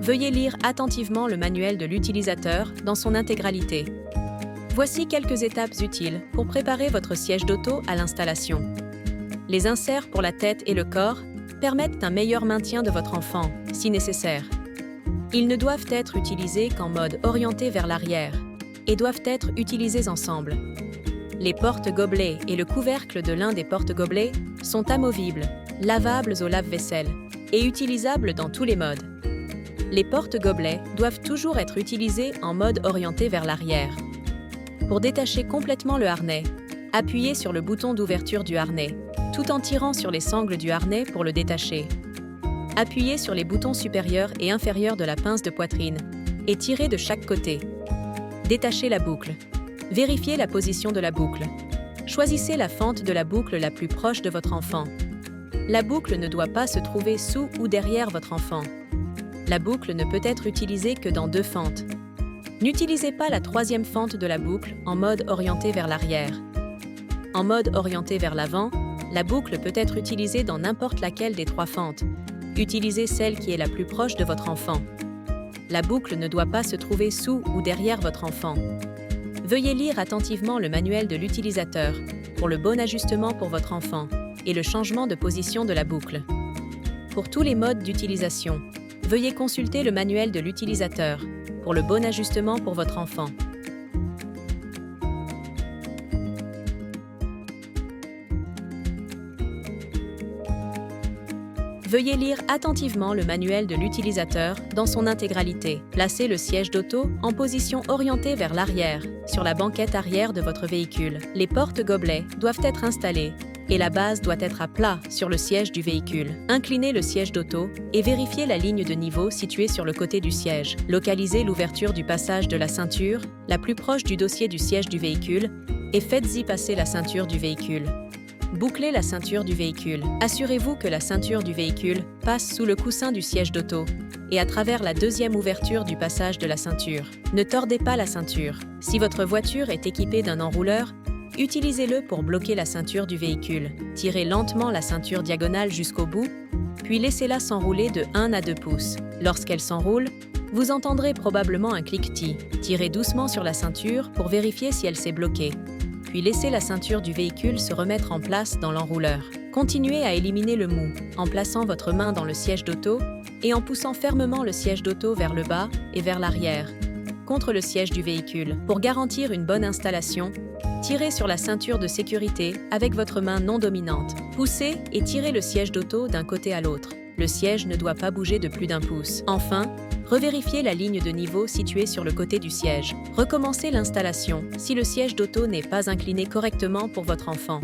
Veuillez lire attentivement le manuel de l'utilisateur dans son intégralité. Voici quelques étapes utiles pour préparer votre siège d'auto à l'installation. Les inserts pour la tête et le corps permettent un meilleur maintien de votre enfant, si nécessaire. Ils ne doivent être utilisés qu'en mode orienté vers l'arrière et doivent être utilisés ensemble. Les porte-gobelets et le couvercle de l'un des porte-gobelets sont amovibles, lavables au lave-vaisselle et utilisables dans tous les modes. Les porte-gobelets doivent toujours être utilisés en mode orienté vers l'arrière. Pour détacher complètement le harnais, appuyez sur le bouton d'ouverture du harnais, tout en tirant sur les sangles du harnais pour le détacher. Appuyez sur les boutons supérieurs et inférieurs de la pince de poitrine et tirez de chaque côté. Détachez la boucle. Vérifiez la position de la boucle. Choisissez la fente de la boucle la plus proche de votre enfant. La boucle ne doit pas se trouver sous ou derrière votre enfant. La boucle ne peut être utilisée que dans 2 fentes. N'utilisez pas la 3e fente de la boucle en mode orienté vers l'arrière. En mode orienté vers l'avant, la boucle peut être utilisée dans n'importe laquelle des 3 fentes. Utilisez celle qui est la plus proche de votre enfant. La boucle ne doit pas se trouver sous ou derrière votre enfant. Veuillez lire attentivement le manuel de l'utilisateur pour le bon ajustement pour votre enfant et le changement de position de la boucle. Pour tous les modes d'utilisation, veuillez consulter le manuel de l'utilisateur pour le bon ajustement pour votre enfant. Veuillez lire attentivement le manuel de l'utilisateur dans son intégralité. Placez le siège d'auto en position orientée vers l'arrière, sur la banquette arrière de votre véhicule. Les porte-gobelets doivent être installés et la base doit être à plat sur le siège du véhicule. Inclinez le siège d'auto et vérifiez la ligne de niveau située sur le côté du siège. Localisez l'ouverture du passage de la ceinture, la plus proche du dossier du siège du véhicule, et faites-y passer la ceinture du véhicule. Bouclez la ceinture du véhicule. Assurez-vous que la ceinture du véhicule passe sous le coussin du siège d'auto et à travers la 2e ouverture du passage de la ceinture. Ne tordez pas la ceinture. Si votre voiture est équipée d'un enrouleur, utilisez-le pour bloquer la ceinture du véhicule. Tirez lentement la ceinture diagonale jusqu'au bout, puis laissez-la s'enrouler de 1 à 2 pouces. Lorsqu'elle s'enroule, vous entendrez probablement un cliquetis. Tirez doucement sur la ceinture pour vérifier si elle s'est bloquée. Puis laissez la ceinture du véhicule se remettre en place dans l'enrouleur. Continuez à éliminer le mou en plaçant votre main dans le siège d'auto et en poussant fermement le siège d'auto vers le bas et vers l'arrière, contre le siège du véhicule. Pour garantir une bonne installation, tirez sur la ceinture de sécurité avec votre main non dominante. Poussez et tirez le siège d'auto d'un côté à l'autre. Le siège ne doit pas bouger de plus d'1 pouce. Enfin, revérifiez la ligne de niveau située sur le côté du siège. Recommencez l'installation si le siège d'auto n'est pas incliné correctement pour votre enfant.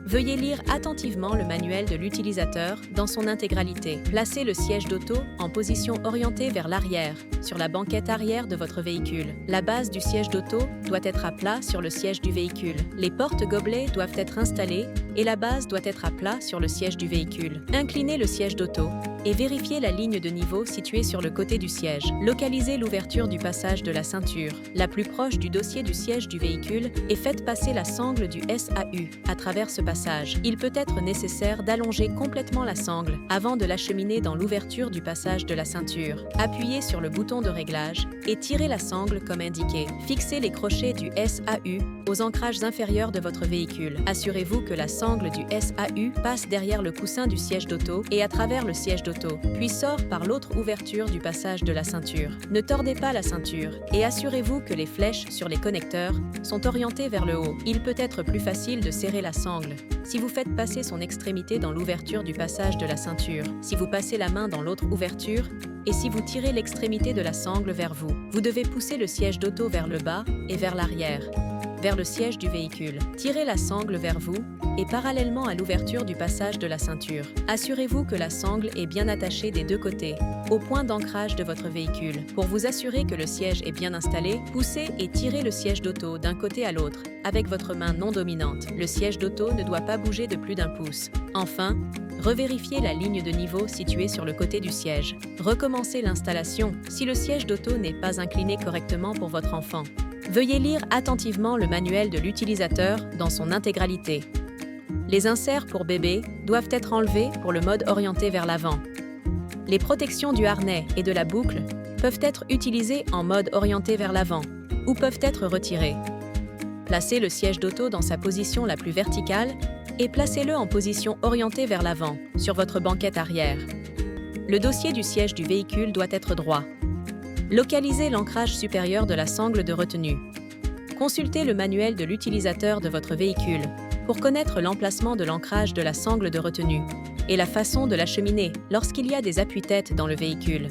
Veuillez lire attentivement le manuel de l'utilisateur dans son intégralité. Placez le siège d'auto en position orientée vers l'arrière, sur la banquette arrière de votre véhicule. La base du siège d'auto doit être à plat sur le siège du véhicule. Les porte-gobelets doivent être installés et la base doit être à plat sur le siège du véhicule. Inclinez le siège d'auto et vérifiez la ligne de niveau située sur le côté du siège. Localisez l'ouverture du passage de la ceinture, la plus proche du dossier du siège du véhicule, et faites passer la sangle du SAU à travers ce passage. Il peut être nécessaire d'allonger complètement la sangle avant de l'acheminer dans l'ouverture du passage de la ceinture. Appuyez sur le bouton de réglage et tirez la sangle comme indiqué. Fixez les crochets du SAU aux ancrages inférieurs de votre véhicule. Assurez-vous que la sangle du SAU passe derrière le coussin du siège d'auto et à travers le siège d'auto, puis sort par l'autre ouverture du passage de la ceinture. Ne tordez pas la ceinture et assurez-vous que les flèches sur les connecteurs sont orientées vers le haut. Il peut être plus facile de serrer la sangle si vous faites passer son extrémité dans l'ouverture du passage de la ceinture, si vous passez la main dans l'autre ouverture et si vous tirez l'extrémité de la sangle vers vous. Vous devez pousser le siège d'auto vers le bas et vers l'arrière, vers le siège du véhicule. Tirez la sangle vers vous et parallèlement à l'ouverture du passage de la ceinture. Assurez-vous que la sangle est bien attachée des 2 côtés, au point d'ancrage de votre véhicule. Pour vous assurer que le siège est bien installé, poussez et tirez le siège d'auto d'un côté à l'autre, avec votre main non dominante. Le siège d'auto ne doit pas bouger de plus d'1 pouce. Enfin, revérifiez la ligne de niveau située sur le côté du siège. Recommencez l'installation si le siège d'auto n'est pas incliné correctement pour votre enfant. Veuillez lire attentivement le manuel de l'utilisateur dans son intégralité. Les inserts pour bébé doivent être enlevés pour le mode orienté vers l'avant. Les protections du harnais et de la boucle peuvent être utilisées en mode orienté vers l'avant ou peuvent être retirées. Placez le siège d'auto dans sa position la plus verticale et placez-le en position orientée vers l'avant, sur votre banquette arrière. Le dossier du siège du véhicule doit être droit. Localisez l'ancrage supérieur de la sangle de retenue. Consultez le manuel de l'utilisateur de votre véhicule pour connaître l'emplacement de l'ancrage de la sangle de retenue et la façon de l'acheminer lorsqu'il y a des appuis-têtes dans le véhicule.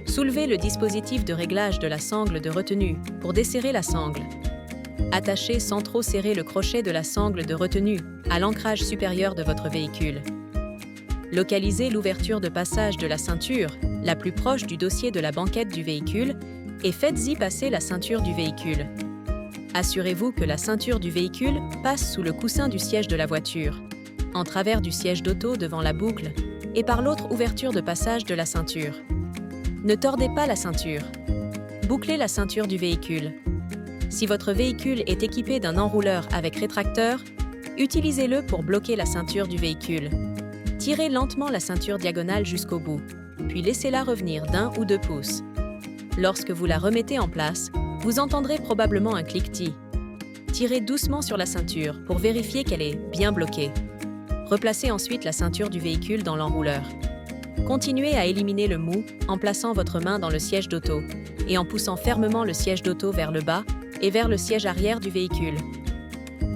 Soulevez le dispositif de réglage de la sangle de retenue pour desserrer la sangle. Attachez sans trop serrer le crochet de la sangle de retenue à l'ancrage supérieur de votre véhicule. Localisez l'ouverture de passage de la ceinture la plus proche du dossier de la banquette du véhicule et faites-y passer la ceinture du véhicule. Assurez-vous que la ceinture du véhicule passe sous le coussin du siège de la voiture, en travers du siège d'auto devant la boucle et par l'autre ouverture de passage de la ceinture. Ne tordez pas la ceinture. Bouclez la ceinture du véhicule. Si votre véhicule est équipé d'un enrouleur avec rétracteur, utilisez-le pour bloquer la ceinture du véhicule. Tirez lentement la ceinture diagonale jusqu'au bout, puis laissez-la revenir d'1 ou 2 pouces. Lorsque vous la remettez en place, vous entendrez probablement un cliquetis. Tirez doucement sur la ceinture pour vérifier qu'elle est bien bloquée. Replacez ensuite la ceinture du véhicule dans l'enrouleur. Continuez à éliminer le mou en plaçant votre main dans le siège d'auto et en poussant fermement le siège d'auto vers le bas et vers le siège arrière du véhicule.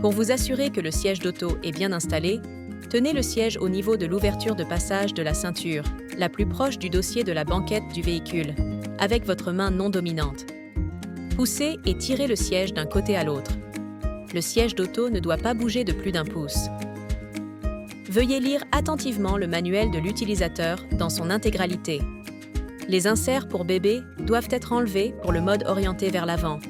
Pour vous assurer que le siège d'auto est bien installé, tenez le siège au niveau de l'ouverture de passage de la ceinture, la plus proche du dossier de la banquette du véhicule, avec votre main non dominante. Poussez et tirez le siège d'un côté à l'autre. Le siège d'auto ne doit pas bouger de plus d'1 pouce. Veuillez lire attentivement le manuel de l'utilisateur dans son intégralité. Les inserts pour bébé doivent être enlevés pour le mode orienté vers l'avant.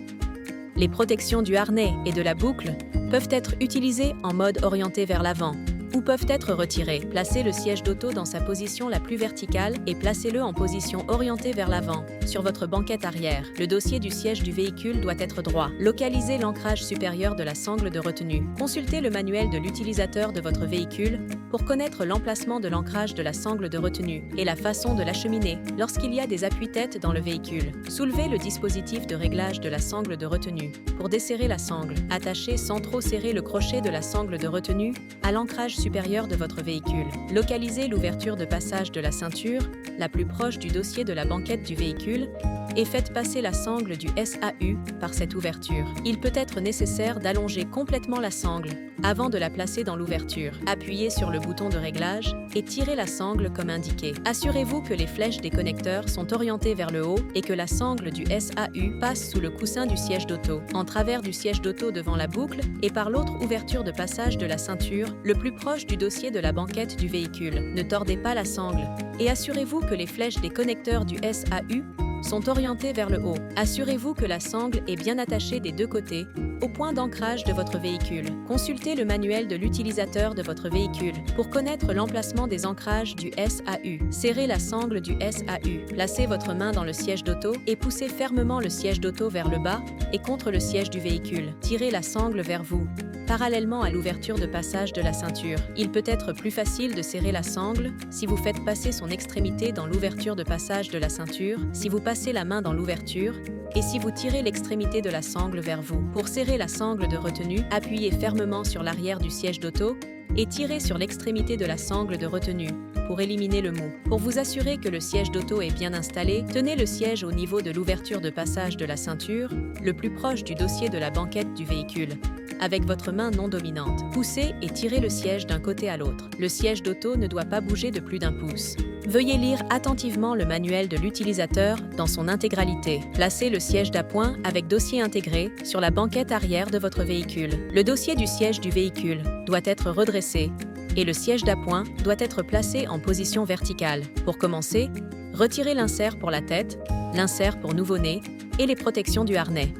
Les protections du harnais et de la boucle peuvent être utilisées en mode orienté vers l'avant ou peuvent être retirées. Placez le siège d'auto dans sa position la plus verticale et placez-le en position orientée vers l'avant, sur votre banquette arrière. Le dossier du siège du véhicule doit être droit. Localisez l'ancrage supérieur de la sangle de retenue. Consultez le manuel de l'utilisateur de votre véhicule pour connaître l'emplacement de l'ancrage de la sangle de retenue et la façon de l'acheminer lorsqu'il y a des appuis-têtes dans le véhicule. Soulevez le dispositif de réglage de la sangle de retenue pour desserrer la sangle. Attachez sans trop serrer le crochet de la sangle de retenue à l'ancrage supérieur de votre véhicule. Localisez l'ouverture de passage de la ceinture, la plus proche du dossier de la banquette du véhicule, et faites passer la sangle du SAU par cette ouverture. Il peut être nécessaire d'allonger complètement la sangle avant de la placer dans l'ouverture. Appuyez sur le bouton de réglage et tirez la sangle comme indiqué. Assurez-vous que les flèches des connecteurs sont orientées vers le haut et que la sangle du SAU passe sous le coussin du siège d'auto, en travers du siège d'auto devant la boucle et par l'autre ouverture de passage de la ceinture, le plus proche du dossier de la banquette du véhicule. Ne tordez pas la sangle et assurez-vous que les flèches des connecteurs du SAU sont orientées vers le haut. Assurez-vous que la sangle est bien attachée des deux côtés au point d'ancrage de votre véhicule. Consultez le manuel de l'utilisateur de votre véhicule pour connaître l'emplacement des ancrages du SAU. Serrez la sangle du SAU. Placez votre main dans le siège d'auto et poussez fermement le siège d'auto vers le bas et contre le siège du véhicule. Tirez la sangle vers vous, parallèlement à l'ouverture de passage de la ceinture. Il peut être plus facile de serrer la sangle si vous faites passer son extrémité dans l'ouverture de passage de la ceinture, si vous passez la main dans l'ouverture et si vous tirez l'extrémité de la sangle vers vous. Pour serrer la sangle de retenue, appuyez fermement sur l'arrière du siège d'auto et tirez sur l'extrémité de la sangle de retenue pour éliminer le mou. Pour vous assurer que le siège d'auto est bien installé, tenez le siège au niveau de l'ouverture de passage de la ceinture, le plus proche du dossier de la banquette du véhicule, avec votre main non dominante. Poussez et tirez le siège d'un côté à l'autre. Le siège d'auto ne doit pas bouger de plus d'1 pouce. Veuillez lire attentivement le manuel de l'utilisateur dans son intégralité. Placez le siège d'appoint avec dossier intégré sur la banquette arrière de votre véhicule. Le dossier du siège du véhicule doit être redressé et le siège d'appoint doit être placé en position verticale. Pour commencer, retirez l'insert pour la tête, l'insert pour nouveau-né et les protections du harnais.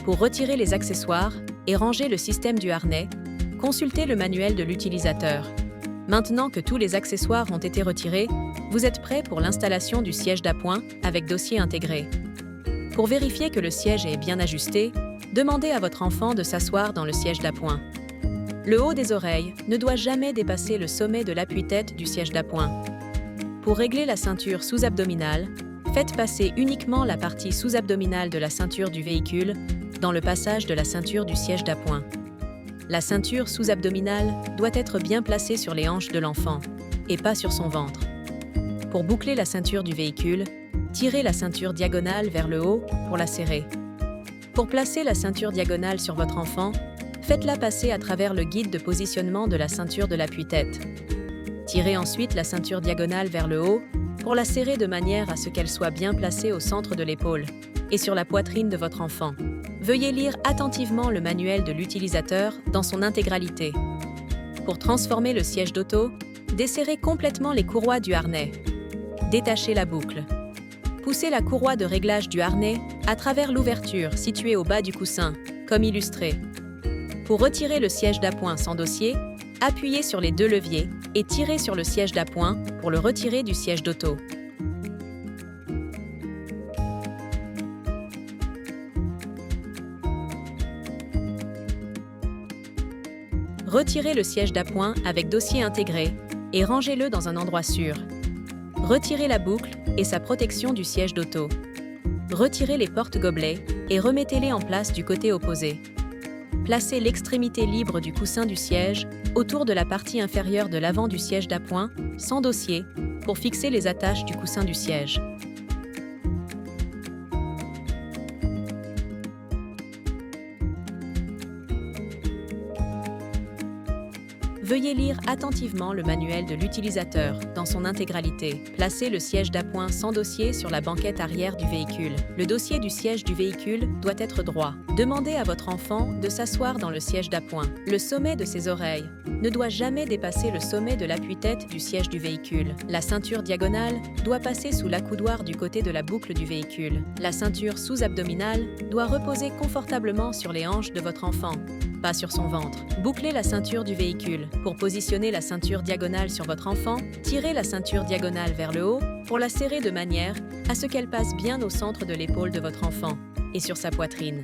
Pour retirer les accessoires et ranger le système du harnais, consultez le manuel de l'utilisateur. Maintenant que tous les accessoires ont été retirés, vous êtes prêt pour l'installation du siège d'appoint avec dossier intégré. Pour vérifier que le siège est bien ajusté, demandez à votre enfant de s'asseoir dans le siège d'appoint. Le haut des oreilles ne doit jamais dépasser le sommet de l'appui-tête du siège d'appoint. Pour régler la ceinture sous-abdominale, faites passer uniquement la partie sous-abdominale de la ceinture du véhicule dans le passage de la ceinture du siège d'appoint. La ceinture sous-abdominale doit être bien placée sur les hanches de l'enfant et pas sur son ventre. Pour boucler la ceinture du véhicule, tirez la ceinture diagonale vers le haut pour la serrer. Pour placer la ceinture diagonale sur votre enfant, faites-la passer à travers le guide de positionnement de la ceinture de l'appui-tête. Tirez ensuite la ceinture diagonale vers le haut pour la serrer de manière à ce qu'elle soit bien placée au centre de l'épaule et sur la poitrine de votre enfant. Veuillez lire attentivement le manuel de l'utilisateur dans son intégralité. Pour transformer le siège d'auto, desserrez complètement les courroies du harnais. Détachez la boucle. Poussez la courroie de réglage du harnais à travers l'ouverture située au bas du coussin, comme illustré. Pour retirer le siège d'appoint sans dossier, appuyez sur les deux leviers et tirez sur le siège d'appoint pour le retirer du siège d'auto. Retirez le siège d'appoint avec dossier intégré et rangez-le dans un endroit sûr. Retirez la boucle et sa protection du siège d'auto. Retirez les porte-gobelets et remettez-les en place du côté opposé. Placez l'extrémité libre du coussin du siège autour de la partie inférieure de l'avant du siège d'appoint, sans dossier, pour fixer les attaches du coussin du siège. Veuillez lire attentivement le manuel de l'utilisateur dans son intégralité. Placez le siège d'appoint sans dossier sur la banquette arrière du véhicule. Le dossier du siège du véhicule doit être droit. Demandez à votre enfant de s'asseoir dans le siège d'appoint. Le sommet de ses oreilles ne doit jamais dépasser le sommet de l'appui-tête du siège du véhicule. La ceinture diagonale doit passer sous l'accoudoir du côté de la boucle du véhicule. La ceinture sous-abdominale doit reposer confortablement sur les hanches de votre enfant, pas sur son ventre. Bouclez la ceinture du véhicule. Pour positionner la ceinture diagonale sur votre enfant, tirez la ceinture diagonale vers le haut pour la serrer de manière à ce qu'elle passe bien au centre de l'épaule de votre enfant et sur sa poitrine.